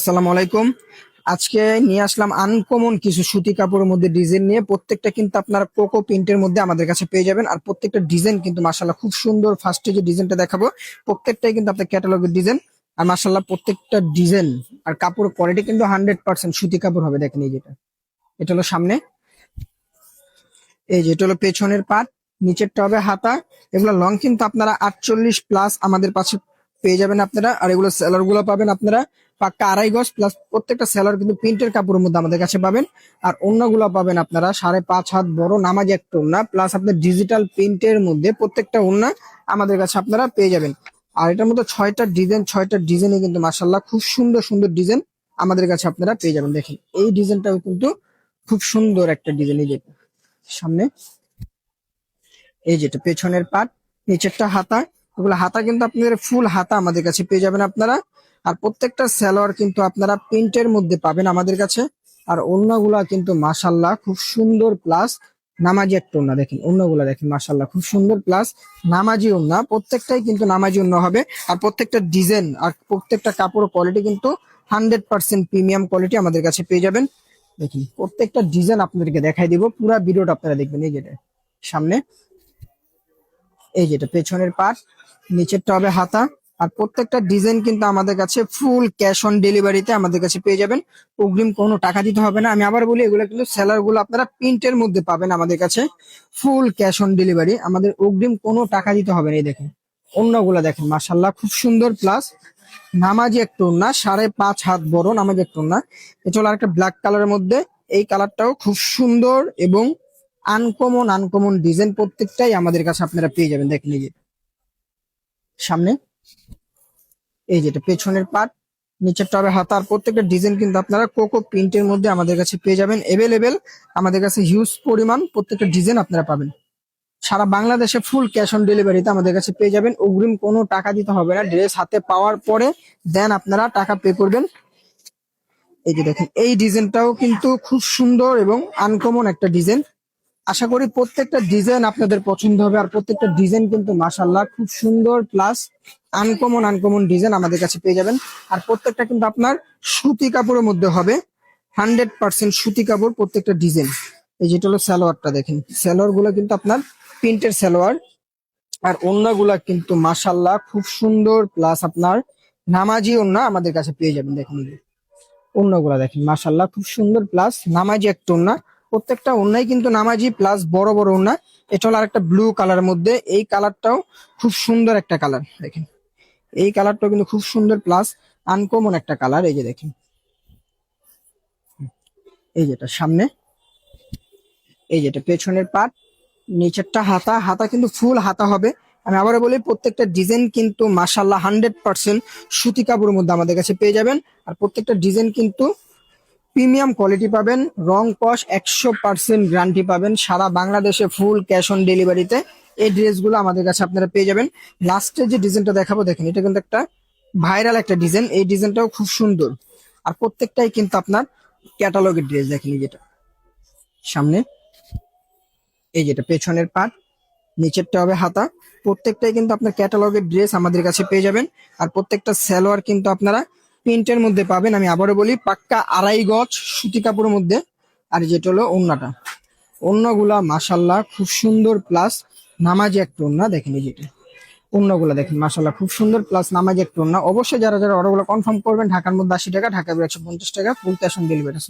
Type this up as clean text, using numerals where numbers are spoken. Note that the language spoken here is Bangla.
আসসালামু আলাইকুম। আজকে নিয়ে আসলাম আনকমন কিছু সুতি কাপড়ের মধ্যে ডিজাইন নিয়ে। প্রত্যেকটা কিন্তু আপনারা কোকো প্রিন্টের মধ্যে আমাদের কাছে পেয়ে যাবেন। আর প্রত্যেকটা ডিজাইন কিন্তু মাশাআল্লাহ খুব সুন্দর। ফার্স্টে যে ডিজাইনটা দেখাবো প্রত্যেকটাই কিন্তু আপনার ক্যাটালগের ডিজাইন। আর মাশাআল্লাহ প্রত্যেকটা ডিজাইন আর কাপড়ের কোয়ালিটি কিন্তু 100% সুতি কাপড় হবে। দেখেন এই যেটা, এটা হলো সামনে, এই যে এটা হলো পেছনের পাট, নিচেরটা হবে হাতা। এগুলো লং কিন্তু আপনারা 48+ আমাদের পাশে পেয়ে যাবেন আপনারা। আর এগুলো সেলার গুলো পাবেন আপনারা পাক্কা 2.5 গজ প্লাস। প্রত্যেকটা সেলার কিন্তু প্রিন্টের কাপড়ের মধ্যে আমাদের কাছে পাবেন। আর ওড়নাগুলো পাবেন আপনারা 5.5 হাত বড় নামাজি একটা ওড়না, প্লাস আপনার ডিজিটাল প্রিন্টের মধ্যে প্রত্যেকটা ওড়না আমাদের কাছে আপনারা পেয়ে যাবেন। আর এটার মধ্যে 6টা ডিজাইন, 6টা ডিজাইনে কিন্তু মাশাআল্লাহ খুব সুন্দর সুন্দর ডিজাইন আমাদের কাছে আপনারা পেয়ে যাবেন। দেখেন এই ডিজাইনটাও কিন্তু খুব সুন্দর একটা ডিজাইন। এই যে সামনে, এই যেটা পেছনের পাট, নিচেরটা হাতা। এগুলো হাতা কিন্তু আপনাদের ফুল হাতা আমাদের কাছে পেয়ে যাবেন আপনারা। আর প্রত্যেকটা সালোয়ার কিন্তু আপনারা প্রিন্টের মধ্যে পাবেন আমাদের কাছে। আর ওড়নাগুলা কিন্তু মাশাআল্লাহ খুব সুন্দর, প্লাস নামাজি একটা ওড়না। দেখেন ওড়নাগুলা দেখেন মাশাআল্লাহ খুব সুন্দর, প্লাস নামাজি ওড়না। প্রত্যেকটাই কিন্তু নামাজি ওড়না হবে। আর প্রত্যেকটা ডিজাইন আর প্রত্যেকটা কাপড় কোয়ালিটি কিন্তু 100% প্রিমিয়াম কোয়ালিটি আমাদের কাছে পেয়ে যাবেন। দেখুন প্রত্যেকটা ডিজাইন আপনাদেরকে দেখাই দিব, পুরো ভিডিওটা আপনারা দেখবেন। এই যেটা সামনে, এই যেটা পেছনের পার্ট, নিচেরটা হবে হাতা। আর প্রত্যেকটা ডিজাইন কিন্তু আমাদের কাছে ফুল ক্যাশ অন ডেলিভারিতে আমাদের কাছে পেয়ে যাবেন। অগ্রিম কোনো টাকা দিতে হবে না। আমি আবার বলি, এগুলো কিন্তু সেলার গুলো আপনারা প্রিন্টের মধ্যে পাবেন আমাদের কাছে। ফুল ক্যাশ অন ডেলিভারি, আমাদের অগ্রিম কোনো টাকা দিতে হবে না। এই দেখেন অন্যগুলো দেখেন মাশাল্লাহ খুব সুন্দর, প্লাস নামাজি একটা ওড়না, 5.5 হাত বড় নামাজি একটা ওড়না। এটা হলো আরেকটা ব্ল্যাক কালারের মধ্যে। এই কালারটাও খুব সুন্দর এবং আনকমন আনকমন ডিজাইন প্রত্যেকটাই আমাদের কাছে আপনারা পেয়ে যাবেন। দেখেন এই যে সামনে, এই যেটা পেছনের পার্ট, নিচেরটা হবে হাতা। আর প্রত্যেকটা ডিজাইন কিন্তু আপনারা কোকো প্রিন্টের মধ্যে আমাদের কাছে পেয়ে যাবেন। এভেলেবেল আমাদের কাছে হিউজ পরিমাণ প্রত্যেকটা ডিজাইন আপনারা পাবেন। সারা বাংলাদেশে ফুল ক্যাশ অন ডেলিভারিতে আমাদের কাছে পেয়ে যাবেন। অগ্রিম কোনো টাকা দিতে হবে না। ড্রেস হাতে পাওয়ার পরে দেন আপনারা টাকা পে করবেন। এই যে দেখেন এই ডিজাইনটাও কিন্তু খুব সুন্দর এবং আনকমন একটা ডিজাইন। আশা করি প্রত্যেকটা ডিজাইন আপনাদের পছন্দ হবে। আর প্রত্যেকটা ডিজাইন কিন্তু মাশাআল্লাহ খুব সুন্দর, প্লাস আনকমন আনকমন ডিজাইন আমাদের কাছে পেয়ে যাবেন। আর প্রত্যেকটা কিন্তু আপনার সুতি কাপড়ের মধ্যে হবে, 100% সুতি কাপড় প্রত্যেকটা ডিজাইন। এই যেটা হলো সালোয়ারটা, দেখেন সালোয়ার গুলো কিন্তু আপনার প্রিন্টের সালোয়ার। আর ওড়নাগুলা কিন্তু মাশাআল্লাহ খুব সুন্দর, প্লাস আপনার নামাজি ওড়না আমাদের কাছে পেয়ে যাবেন। দেখেন এই যে ওড়নাগুলা দেখেন মাশাআল্লাহ খুব সুন্দর, প্লাস নামাজি একটা ওড়না। প্রত্যেকটা ওড়নাই কিন্তু নামাজি, প্লাস বড় বড় ওড়না। এটা হলো আরেকটা ব্লু কালারের মধ্যে। এই কালারটাও খুব সুন্দর একটা কালার। দেখেন এই কালারটাও কিন্তু খুব সুন্দর, প্লাস আনকমন একটা কালার। এই যে দেখেন, এই যেটা সামনে, এই যেটা পেছনের পার্ট, নিচেরটা হাতা। হাতা কিন্তু ফুল হাতা হবে। আমি আবারও বলি, প্রত্যেকটা ডিজাইন কিন্তু মাশাআল্লাহ 100% সুতি কাপড়ের মধ্যে আমাদের কাছে পেয়ে যাবেন। আর প্রত্যেকটা ডিজাইন কিন্তু প্রিমিয়াম কোয়ালিটি পাবেন। রং কস 100% গ্যারান্টি পাবেন। সারা বাংলাদেশে ফুল ক্যাশ অন ডেলিভারিতে এই ড্রেসগুলো আমাদের কাছে আপনারা পেয়ে যাবেন। লাস্টে যে ডিজাইনটা দেখাবো, দেখেন এটা কিন্তু একটা ভাইরাল একটা ডিজাইন। এই ডিজাইনটাও খুব সুন্দর। আর প্রত্যেকটাই কিন্তু আপনার ক্যাটালগের ড্রেস। দেখেন এই যেটা সামনে, এই যেটা পেছনের পার্ট, নিচেরটা হবে হাতা। প্রত্যেকটাই কিন্তু আপনার ক্যাটালগের ড্রেস আমাদের কাছে পেয়ে যাবেন। আর প্রত্যেকটা সালোয়ার কিন্তু আপনারা প্রিন্টের মধ্যে পাবেন। আমি আবারও বলি, পাক্কা 2.5 গজ সুতি কাপড়ের মধ্যে। আর যেটা হলো ওড়নাটা, ওড়নাগুলা মাশাআল্লাহ খুব সুন্দর, প্লাস নামাজি একটা ওড়না। দেখেন এই যেটা ওড়নাগুলা দেখেন মাশাআল্লাহ খুব সুন্দর, প্লাস নামাজি একটা ওড়না। অবশ্যই যারা যারা অর্ডারগুলো কনফার্ম করবেন, ঢাকার মধ্যে 80 টাকা, ঢাকার বাইরে 150 টাকা, ফুল ক্যাশ অন ডেলিভারি।